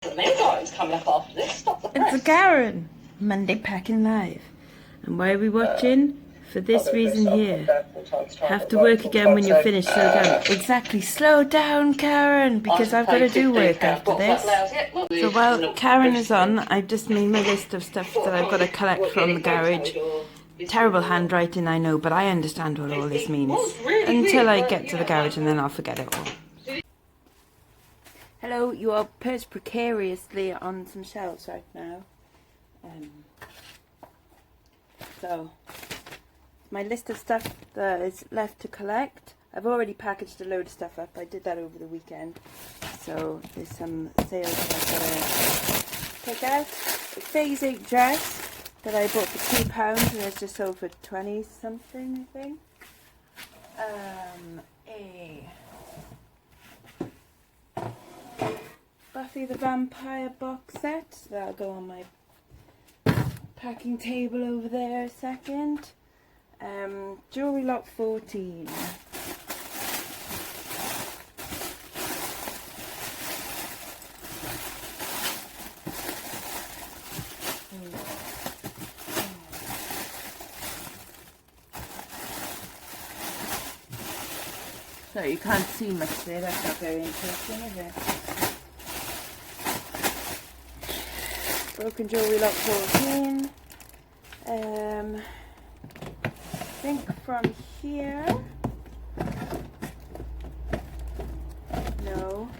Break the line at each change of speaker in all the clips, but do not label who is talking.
The main garden's coming up after this. Stop the press.
It's a Karen! Monday Packing Live. And why are we watching? For this reason here. Have to work again when you're finished. Slow down. Exactly. Slow down, Karen! Because I've got to do work after this. So while Karen is on, I've just made my list of stuff that I've got to collect from the garage. Terrible handwriting, I know, but I understand what all this means. Until I get to the garage and then I'll forget it all. Hello, you are perched precariously on some shelves right now. So, my list of stuff that is left to collect. I've already packaged a load of stuff up. I did that over the weekend. So, there's some sales that I've got to take out. A phase 8 dress that I bought for £2 and it's just sold for 20 something, I think. A Buffy the Vampire box set. That'll go on my packing table over there a second. Jewelry lot 14. So you can't see much there, that's not very interesting, is it? Broken Jewelry lot 14. I think from here. No.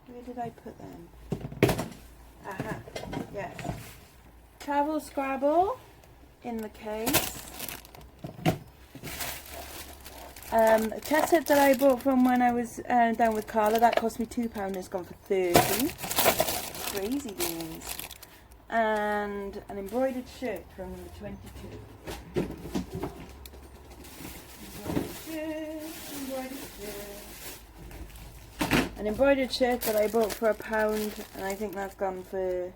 Where did I put them? Aha, yes. Travel Scrabble in the case. A test set that I bought from when I was down with Carla, that cost me £2, it's gone for 30. Crazy beans. And an embroidered shirt from number 22. Embroidered shirt. An embroidered shirt that I bought for £1, and I think that's gone for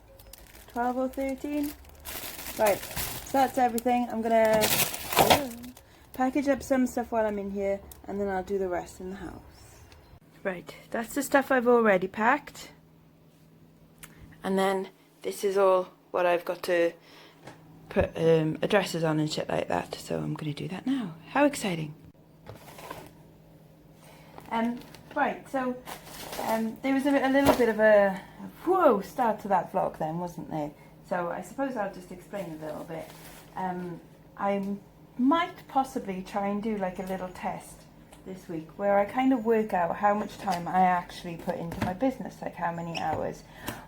12 or 13. Right, so that's everything. I'm gonna package up some stuff while I'm in here, and then I'll do the rest in the house. Right, that's the stuff I've already packed. And then this is all what I've got to put addresses on and shit like that. So I'm going to do that now. How exciting. Right, so there was a little bit of a whoa start to that vlog then, wasn't there? So I suppose I'll just explain a little bit. I might possibly try and do like a little test this week where I kind of work out how much time I actually put into my business, like how many hours.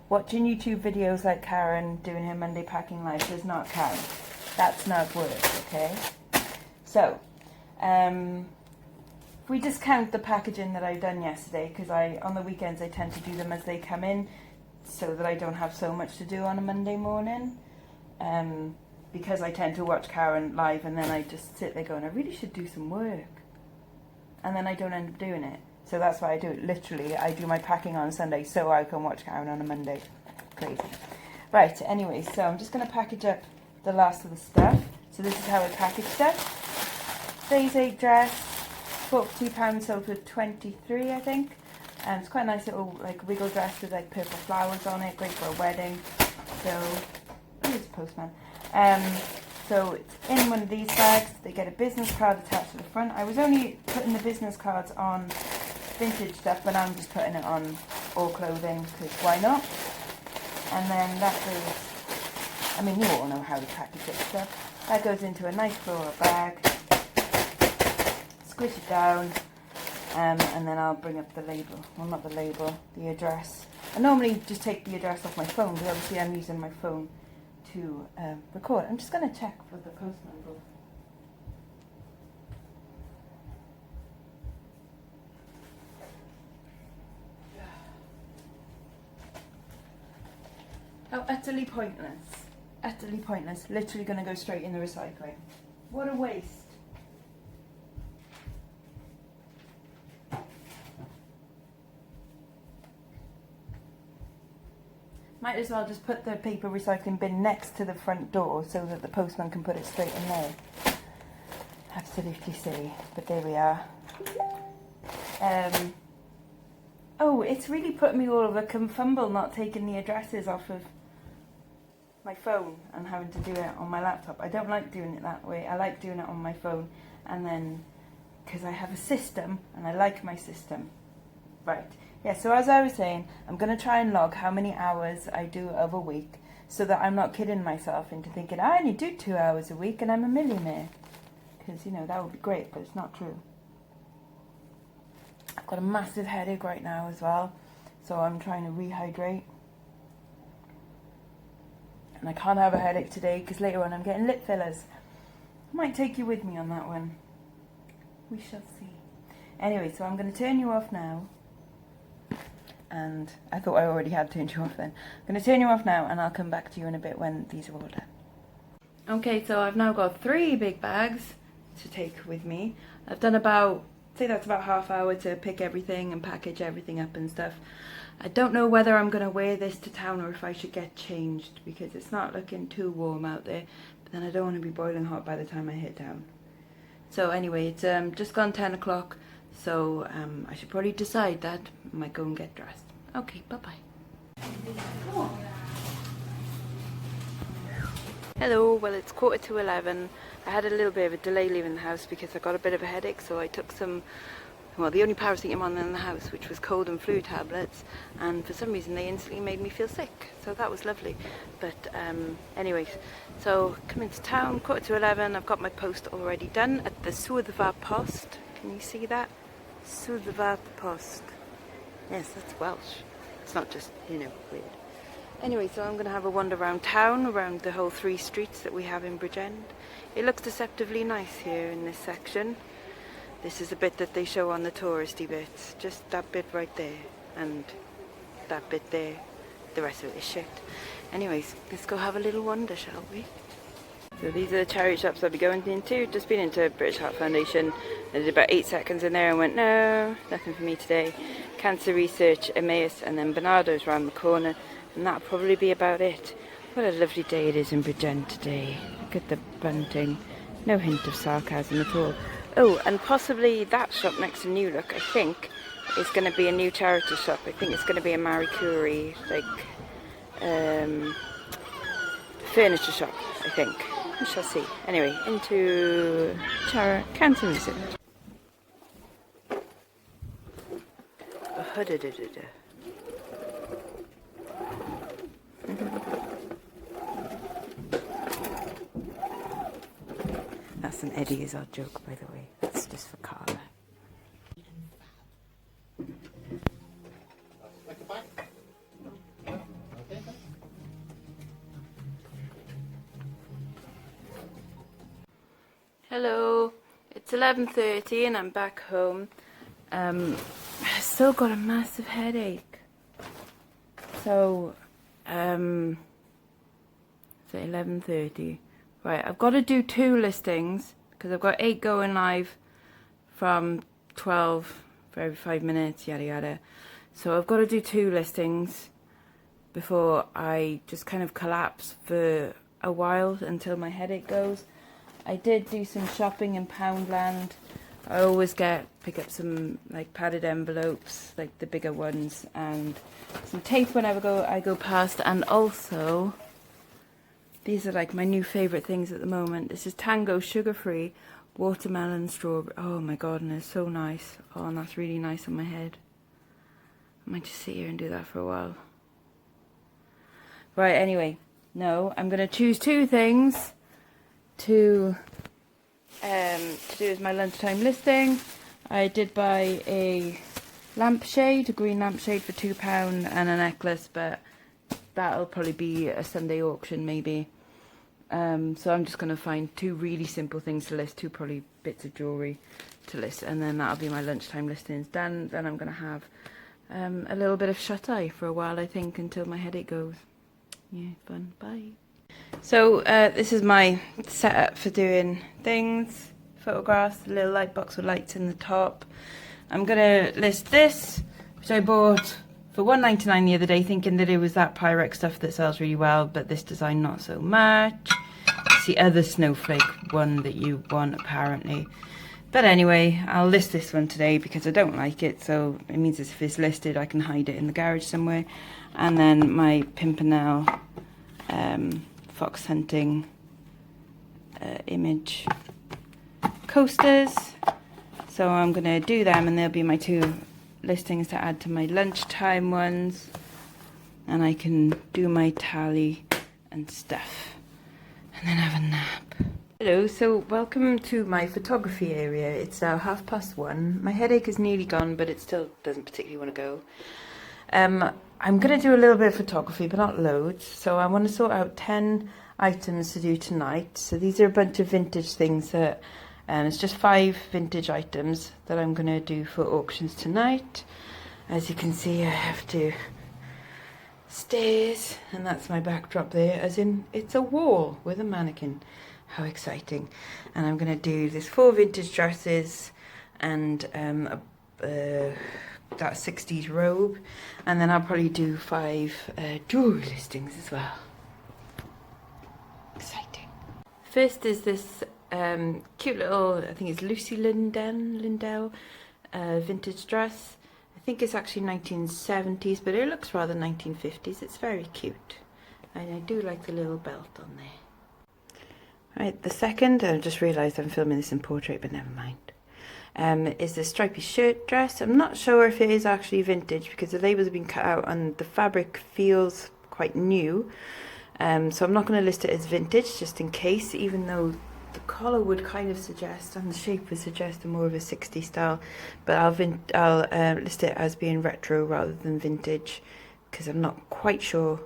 Watching YouTube videos like Karen doing her Monday Packing Live does not count. That's not work, okay? So, if we just count the packaging that I've done yesterday, because on the weekends I tend to do them as they come in, so that I don't have so much to do on a Monday morning. Because I tend to watch Karen live and then I just sit there going, I really should do some work. And then I don't end up doing it. So that's why I do it. Literally, I do my packing on Sunday so I can watch Karen on a Monday. Crazy. Right, anyway, so I'm just going to package up the last of the stuff. So this is how I package stuff. Phase 8 dress, bought for £2, sold for 23, I think. And it's quite a nice little like wiggle dress with like purple flowers on it, great for a wedding. So, who's the postman? So it's in one of these bags. They get a business card attached to the front. I was only putting the business cards on vintage stuff, but I'm just putting it on all clothing because why not? And then that goes, I mean, you all know how to package it stuff. That goes into a nice floral bag, squish it down, and then I'll bring up the label. Well, not the label, the address. I normally just take the address off my phone because obviously I'm using my phone to record. I'm just going to check for the postman book. How utterly pointless. Utterly pointless. Literally going to go straight in the recycling. What a waste. Might as well just put the paper recycling bin next to the front door so that the postman can put it straight in there. Absolutely silly, but there we are. Oh, it's really put me all over fumble not taking the addresses off of my phone and having to do it on my laptop. I don't like doing it that way. I like doing it on my phone, and then because I have a system and I like my system. Right. Yeah, so as I was saying, I'm going to try and log how many hours I do of a week so that I'm not kidding myself into thinking I only do 2 hours a week and I'm a millionaire. Because, you know, that would be great, but it's not true. I've got a massive headache right now as well, so I'm trying to rehydrate. And I can't have a headache today because later on I'm getting lip fillers. I might take you with me on that one. We shall see. Anyway, so I'm going to turn you off now. And I thought I already had turned you off then. I'm going to turn you off now and I'll come back to you in a bit when these are all done. Okay, so I've now got 3 big bags to take with me. I've done about, say that's about half hour to pick everything and package everything up and stuff. I don't know whether I'm going to wear this to town or if I should get changed because it's not looking too warm out there. But then I don't want to be boiling hot by the time I hit town. So anyway, it's just gone 10 o'clock. So I should probably decide that. I might go and get dressed. Okay, bye-bye. Hello, well it's 11:15. I had a little bit of a delay leaving the house because I got a bit of a headache, so I took some, well, the only paracetamol in the house, which was cold and flu tablets, and for some reason they instantly made me feel sick, so that was lovely. But anyways, so come into town, 11:15. I've got my post already done at the Swyddfa Post. Can you see that? Swyddfa Post. Yes, that's Welsh. It's not just, you know, weird. Anyway, so I'm going to have a wander around town, around the whole 3 streets that we have in Bridgend. It looks deceptively nice here in this section. This is the bit that they show on the touristy bits. Just that bit right there, and that bit there. The rest of it is shit. Anyways, let's go have a little wander, shall we? So these are the charity shops I'll be going into. Just been into British Heart Foundation. I did about 8 seconds in there and went, no, nothing for me today. Cancer Research, Emmaus, and then Bernardo's round the corner. And that'll probably be about it. What a lovely day it is in Bridgend today. Look at the bunting. No hint of sarcasm at all. Oh, and possibly that shop next to New Look, I think, is going to be a new charity shop. I think it's going to be a Marie Curie, like, furniture shop, I think. We shall see. Anyway, into Cancer Research. That's an Eddie Izzard joke, by the way. That's just for Carla. Hello, it's 11:30 and I'm back home. I've still got a massive headache. So, it's 11:30. Right, I've got to do 2 listings because I've got 8 going live from 12 for every 5 minutes, yada yada. So I've got to do 2 listings before I just kind of collapse for a while until my headache goes. I did do some shopping in Poundland. I always pick up some like padded envelopes, like the bigger ones, and some tape whenever I go past, and also these are like my new favourite things at the moment. This is Tango sugar-free watermelon strawberry. Oh my god, and it's so nice. Oh, and that's really nice on my head. I might just sit here and do that for a while. Right, anyway, no, I'm going to choose 2 things to do as my lunchtime listing. I did buy a lampshade, a green lampshade for £2 and a necklace, but that'll probably be a Sunday auction maybe. So I'm just going to find 2 really simple things to list, 2 probably bits of jewellery to list, and then that'll be my lunchtime listings done. Then I'm going to have a little bit of shut-eye for a while, I think, until my headache goes. Yeah, fun. Bye. So this is my setup for doing things, photographs, a little light box with lights in the top. I'm going to list this, which I bought for £1.99 the other day, thinking that it was that Pyrex stuff that sells really well, but this design not so much. It's the other snowflake one that you want, apparently. But anyway, I'll list this one today because I don't like it, so it means if it's listed I can hide it in the garage somewhere. And then my Pimpernel fox hunting image coasters. So I'm going to do them, and they'll be my 2 listings to add to my lunchtime ones. And I can do my tally and stuff. And then have a nap. Hello, so welcome to my photography area. It's now 1:30. My headache is nearly gone, but it still doesn't particularly want to go. I'm going to do a little bit of photography, but not loads. So I want to sort out 10 items to do tonight. So these are a bunch of vintage things that, it's just 5 vintage items that I'm going to do for auctions tonight. As you can see, I have to stairs, and that's my backdrop there, as in it's a wall with a mannequin. How exciting. And I'm going to do this 4 vintage dresses and that 60s robe, and then I'll probably do 5 jewelry listings as well. Exciting. First is this cute little, I think it's Lucy Lindell vintage dress. I think it's actually 1970s, but it looks rather 1950s. It's very cute, and I do like the little belt on there. Right, the second, I just realised I'm filming this in portrait, but never mind, is the stripy shirt dress. I'm not sure if it is actually vintage because the labels have been cut out and the fabric feels quite new. So I'm not going to list it as vintage just in case, even though the collar would kind of suggest and the shape would suggest more of a 60s style. But I'll list it as being retro rather than vintage because I'm not quite sure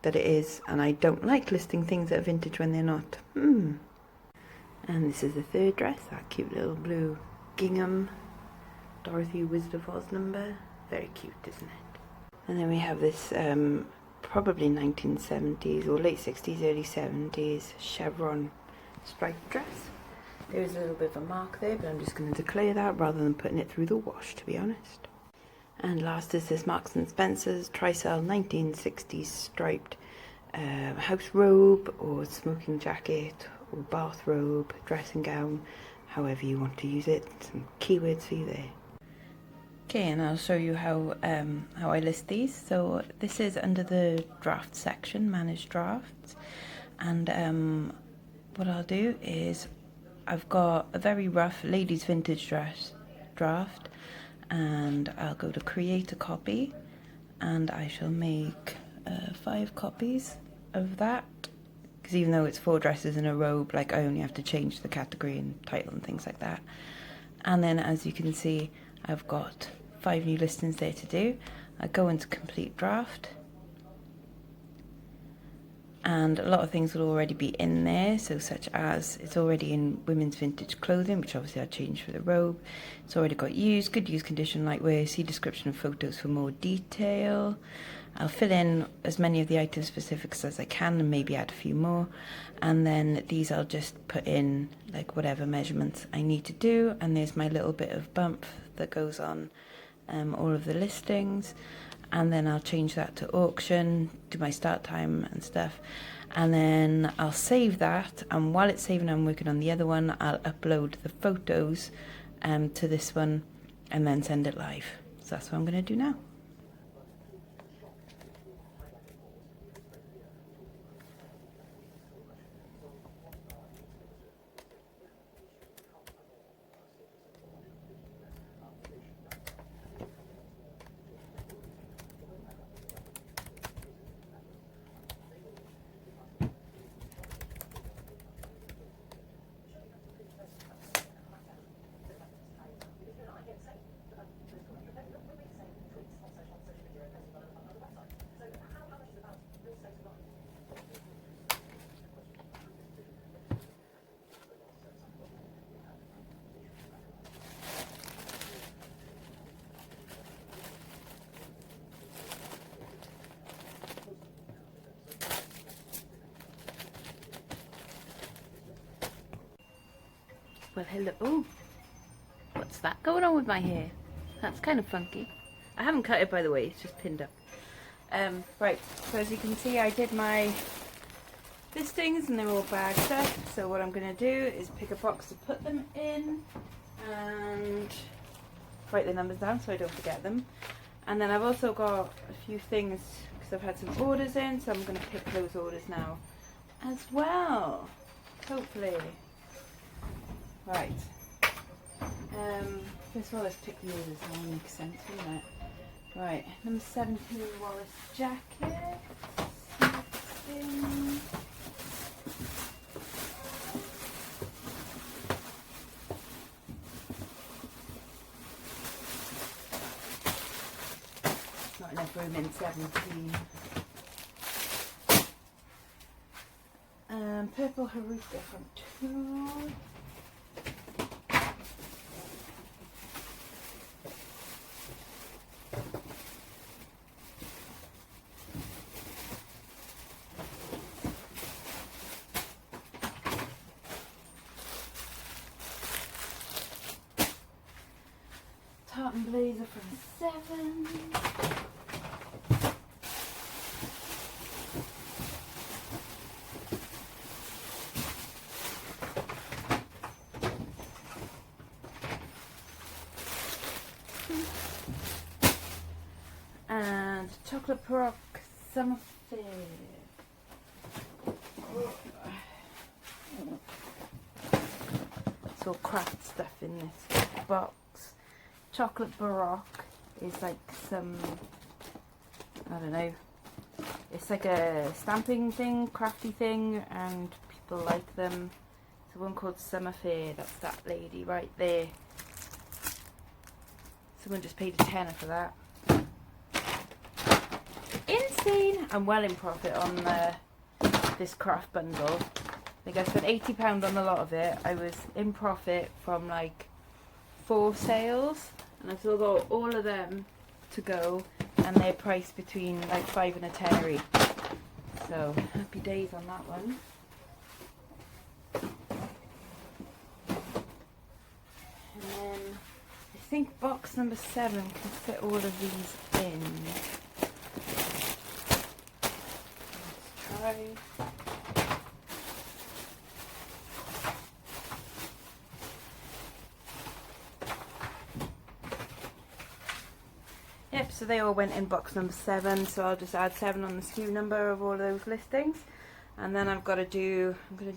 that it is, and I don't like listing things that are vintage when they're not. And this is the third dress, that cute little blue gingham Dorothy Wizard of Oz number. Very cute, isn't it? And then we have this probably 1970s or late 60s, early 70s chevron striped dress. There is a little bit of a mark there, but I'm just going to declare that rather than putting it through the wash, to be honest. And last is this Marks and Spencer's Trisell 1960s striped house robe or smoking jacket or bathrobe, dressing gown, however you want to use it. Some keywords for you there. Okay, and I'll show you how I list these. So this is under the draft section, manage drafts, and what I'll do is I've got a very rough ladies vintage dress draft, and I'll go to create a copy, and I shall make 5 copies of that, because even though it's 4 dresses in a robe, like I only have to change the category and title and things like that. And then as you can see, I've got 5 new listings there to do. I go into complete draft, and a lot of things will already be in there, so such as it's already in women's vintage clothing, which obviously I changed for the robe. It's already got used, good use condition, lightweight. See description and photos for more detail. I'll fill in as many of the item specifics as I can and maybe add a few more, and then these I'll just put in like whatever measurements I need to do. And there's my little bit of bump that goes on all of the listings, and then I'll change that to auction, do my start time and stuff, and then I'll save that, and while it's saving I'm working on the other one. I'll upload the photos to this one and then send it live. So that's what I'm going to do now. Well, hello. Oh, what's that going on with my hair? That's kind of funky. I haven't cut it, by the way, it's just pinned up. Right, so as you can see, I did my listings and they're all bagged up. So what I'm going to do is pick a box to put them in. and write the numbers down so I don't forget them. And then I've also got a few things because I've had some orders in, so I'm going to pick those orders now as well, hopefully. Right. First of all, let's pick the orders. That will make sense, won't it? Right, number 17 Wallace jacket. 16. Not enough room in 17. Purple Haruka from 2. Tartan blazer from 7. And chocolate Baroque Summer Fair. It's all craft stuff in this box. Chocolate Baroque is like some, I don't know, it's like a stamping thing, crafty thing, and people like them. There's one called Summer Fair, that's that lady right there. Someone just paid a tenner for that. Insane! I'm well in profit on this craft bundle. I think I spent £80 on a lot of it. I was in profit from like 4 sales, and I've still got all of them to go, and they're priced between like 5 and a tenner each. So happy days on that one. And then I think box number 7 can fit all of these in. Let's try. Yep, so they all went in box number 7, so I'll just add 7 on the SKU number of all of those listings. And then I'm going to do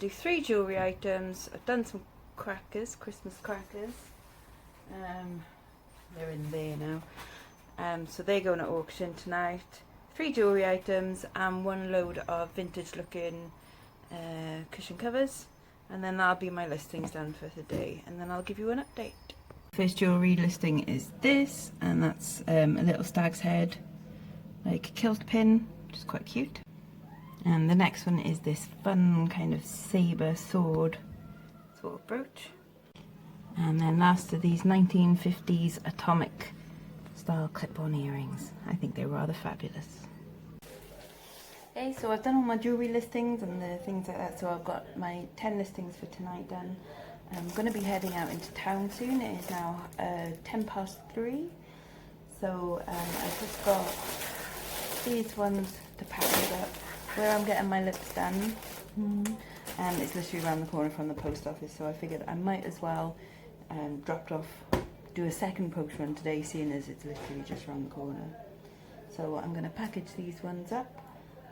3 jewellery items. I've done some crackers, Christmas crackers. They're in there now. So they're going to auction tonight. 3 jewellery items and 1 load of vintage looking cushion covers. And then that'll be my listings done for the day. And then I'll give you an update. First jewellery listing is this, and that's a little stag's head, like kilt pin, which is quite cute. And the next one is this fun kind of sabre sword sort of brooch. And then last are these 1950s atomic style clip-on earrings. I think they're rather fabulous. Okay, so I've done all my jewellery listings and the things like that, so I've got my 10 listings for tonight done. I'm going to be heading out into town soon. It is now 3:10. So I've just got these ones to package up. Where I'm getting my lips done, and it's literally around the corner from the post office, so I figured I might as well do a second post run today, seeing as it's literally just around the corner. So I'm going to package these ones up,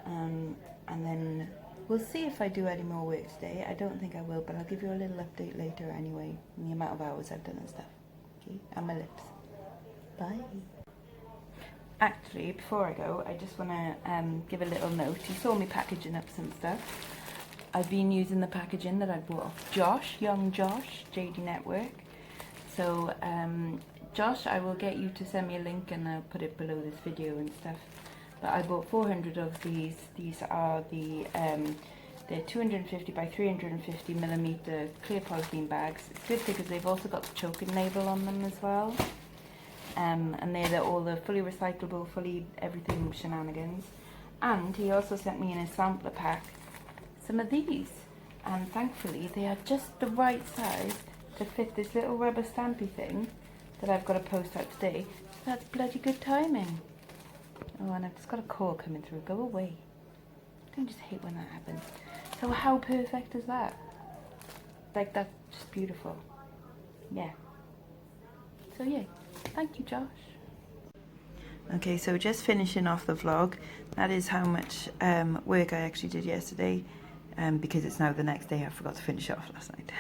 and then we'll see if I do any more work today. I don't think I will, but I'll give you a little update later anyway, on the amount of hours I've done and stuff. Okay, and my lips. Bye. Actually, before I go, I just want to give a little note. You saw me packaging up some stuff. I've been using the packaging that I bought off Josh, young Josh, JD Network. So, Josh, I will get you to send me a link and I'll put it below this video and stuff. But I bought 400 of these. These are the they're 250 by 350 millimeter clear polythene bags. It's good because they've also got the choking label on them as well. And they're all the fully recyclable, fully everything shenanigans. And he also sent me in a sampler pack some of these, and thankfully they are just the right size to fit this little rubber stampy thing that I've got to post out today. So that's bloody good timing. Oh, and I've just got a call coming through. Go away. I just hate when that happens. So how perfect is that? Like, that's just beautiful. Yeah, So yeah, thank you, Josh. Okay, so just finishing off the vlog. That is how much work I actually did yesterday. Because it's now the next day, I forgot to finish it off last night.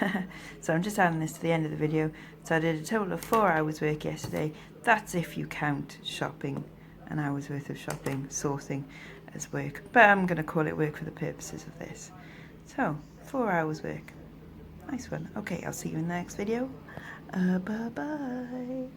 So I'm just adding this to the end of the video. So I did a total of 4 hours work yesterday. That's if you count shopping, an hour's worth of shopping, sourcing as work. But I'm going to call it work for the purposes of this. So, 4 hours work. Nice one. Okay, I'll see you in the next video. Bye-bye.